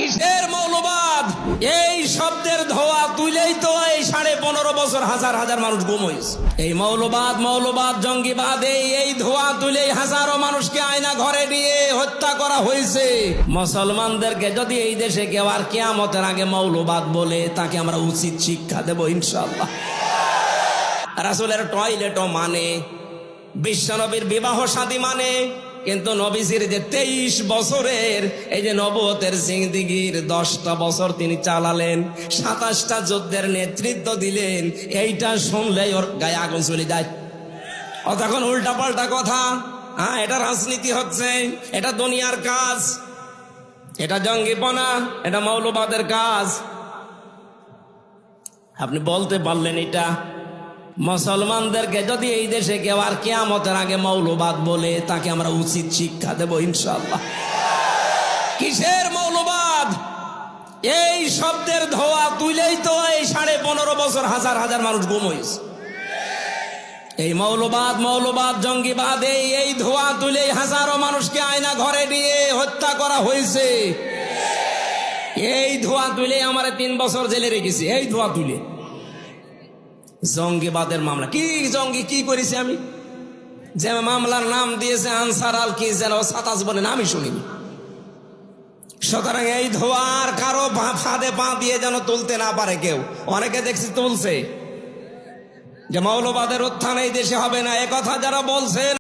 কিসের মৌলবাদ? এই শব্দের ধোয়া তুলেই তো এই 15.5 বছর হাজার হাজার মানুষ গুম হয়েছে। এই মৌলবাদ জঙ্গিবাদ, এই ধোয়া তুলেই হাজারো মানুষকে আয়না ঘরে নিয়ে হত্যা করা হয়েছে। মুসলমানদেরকে যদি এই দেশে কেউ আর কিয়ামতের আগে মৌলবাদ বলে, তাকে আমরা উচিত শিক্ষা দেব ইনশাআল্লাহ। রাসূলের টয়লেটও মানে, বিশ্বনবীর বিবাহ শাদী মানে, কিন্তু নবীজির যে 23 বছরের এই যে নবুয়তের জিন্দেগীর 10টা বছর তিনি চালালেন, 27টা যুদ্ধের নেতৃত্ব দিলেন, এইটা শুনলেই ওর গায়ে আগুন চলে যায়। ও তখন উল্টা পাল্টা কথা, হ্যাঁ এটা রাজনীতি হচ্ছে, এটা দুনিয়ার কাজ, এটা জঙ্গিপনা, এটা মৌলবাদের কাজ। আপনি বলতে পারলেন এটা? মুসলমানদেরকে যদি এই দেশে কেউ আর কিয়ামতের আগে মৌলবাদ বলে, তাকে আমরা উচিত শিক্ষা দেব ইনশাআল্লাহ। কিসের মৌলবাদ? এই শব্দের ধোয়া তুলেই তো এই 15.5 বছর হাজার হাজার মানুষ গুম হয়েছে। এই মৌলবাদ জঙ্গিবাদ, এই ধোয়া তুলেই হাজারো মানুষকে আয়না ঘরে নিয়ে হত্যা করা হয়েছে। এই ধোয়া তুলে আমার 3 বছর জেলে রেখেছি, এই ধোয়া তুলে। জঙ্গিবাদের মামলা, কি জঙ্গি কি করেছি আমি? যে মামলার নাম দিয়েছে আনসার আল কি যেন 27 বলেন, আমি শুনিনি। সুতরাং এই ধোয়ার কারো ফাঁদে পা দিয়ে যেন তুলতে না পারে কেউ। অনেকে দেখছি তুলছে যে মৌলবাদের উত্থান এই দেশে হবে না, একথা যারা বলছে